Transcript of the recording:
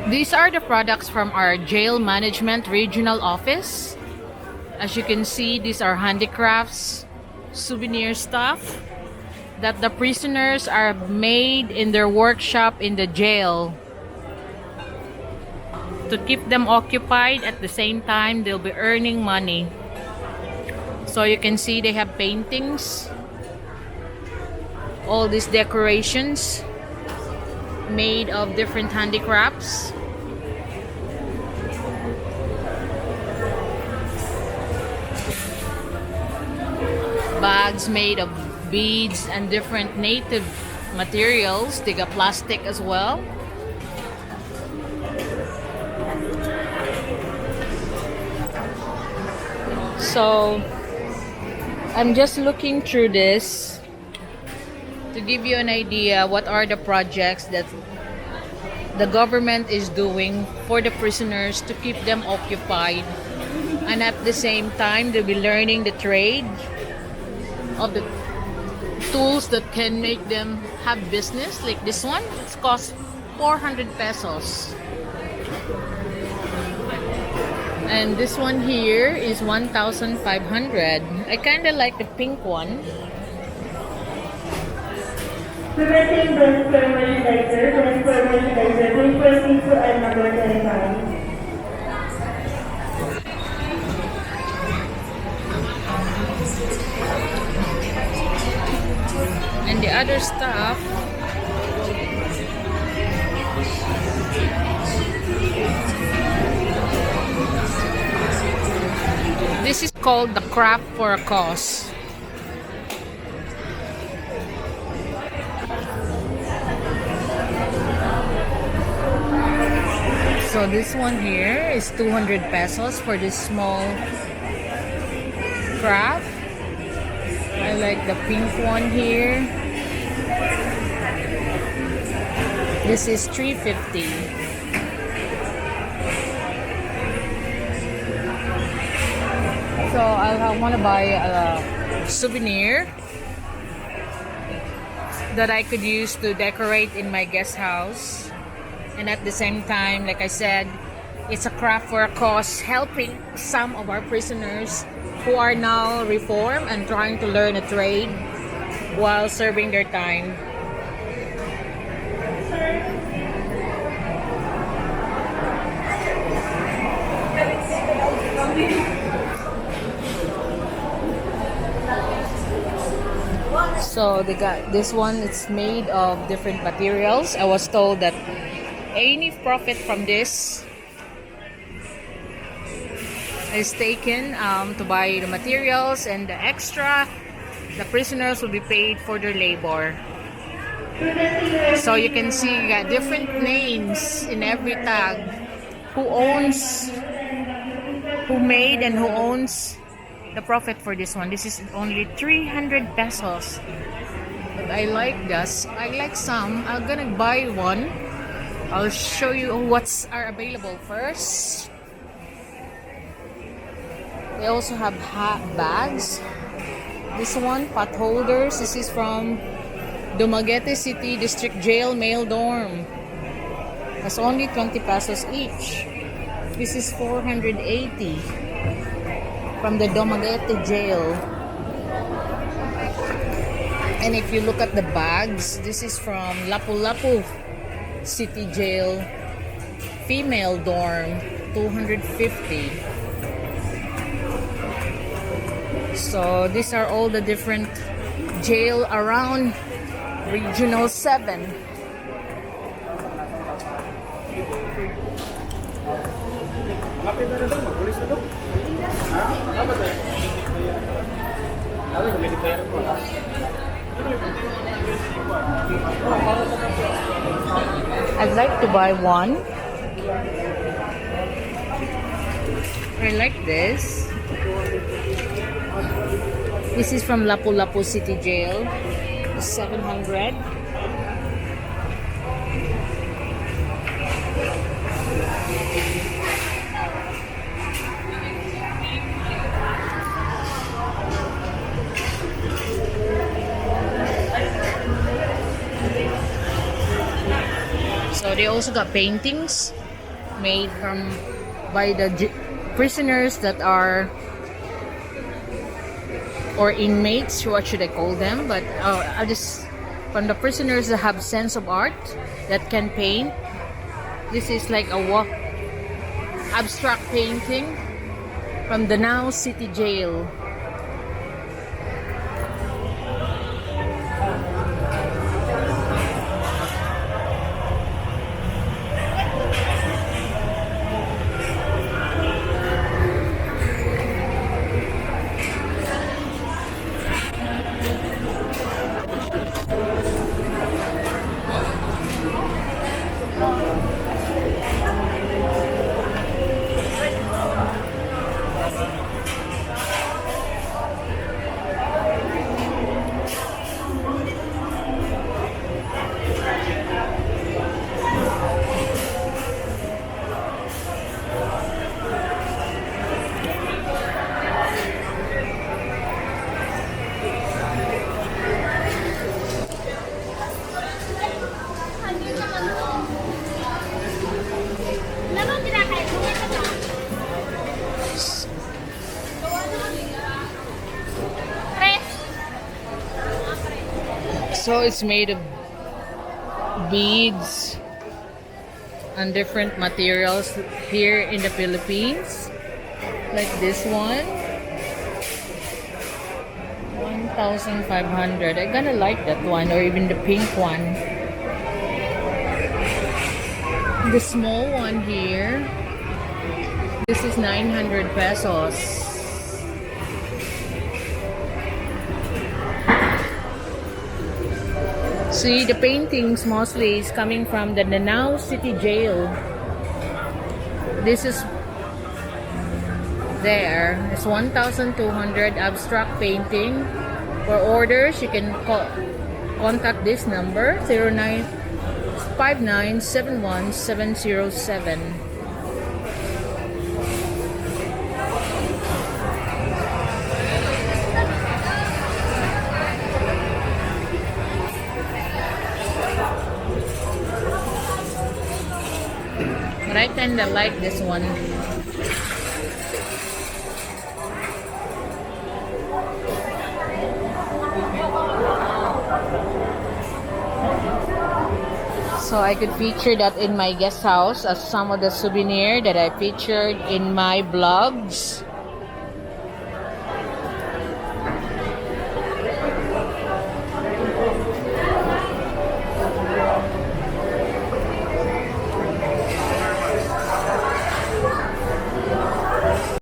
These are the products from our jail management regional office. As you can see, these are handicrafts, souvenir stuff that the prisoners are made in their workshop in the jail to keep them occupied. At the same time, they'll be earning money. So you can see they have paintings, all these decorations made of different handicrafts. Bags made of beads and different native materials. They got plastic as well. So I'm just looking through this to give you an idea what are the projects that the government is doing for the prisoners to keep them occupied, and at the same time they'll be learning the trade of the tools that can make them have business. Like this one, it's cost 400 pesos. And this one here is 1,500. I kind of like the pink one. Preventing burns for merchandiser, please proceed to item number 25. And the other stuff, this is called the craft for a cause. So this one here is 200 pesos for this small craft. I like the pink one here. This is 350. So I want to buy a souvenir that I could use to decorate in my guest house. And at the same time, like I said, it's a craft for a cause, helping some of our prisoners who are now reformed and trying to learn a trade while serving their time. So they got this one, it's made of different materials. I was told that any profit from this is taken to buy the materials, and the extra, the prisoners will be paid for their labor. So you can see you got different names in every tag. Who owns, who made, and who owns the profit for this one. This is only 300 pesos. But I like this. I like some. I'm gonna buy one. I'll show you what's are available first. They also have hat bags. This one, pot holders. This is from Dumaguete City District Jail Male Dorm. That's only 20 pesos each. This is 480 from the Dumaguete Jail. And if you look at the bags, this is from Lapu-Lapu City Jail Female Dorm, 250. So these are all the different jail around Regional 7. I'd like to buy one. I like this. This is from Lapu-Lapu City Jail. 700. So they also got paintings made from by the prisoners that are, or inmates, what should I call them? But I just, from the prisoners that have sense of art, that can paint. This is like a abstract painting from the Danao City Jail. So it's made of beads and different materials here in the Philippines. Like this one. 1,500. I kinda like that one, or even the pink one. The small one here. This is 900 pesos. See, the paintings mostly is coming from the Danao City Jail. This is there. It's 1,200 abstract painting. For orders, you can contact this number 0959717707. But I kinda like this one. So I could feature that in my guest house as some of the souvenir that I featured in my vlogs.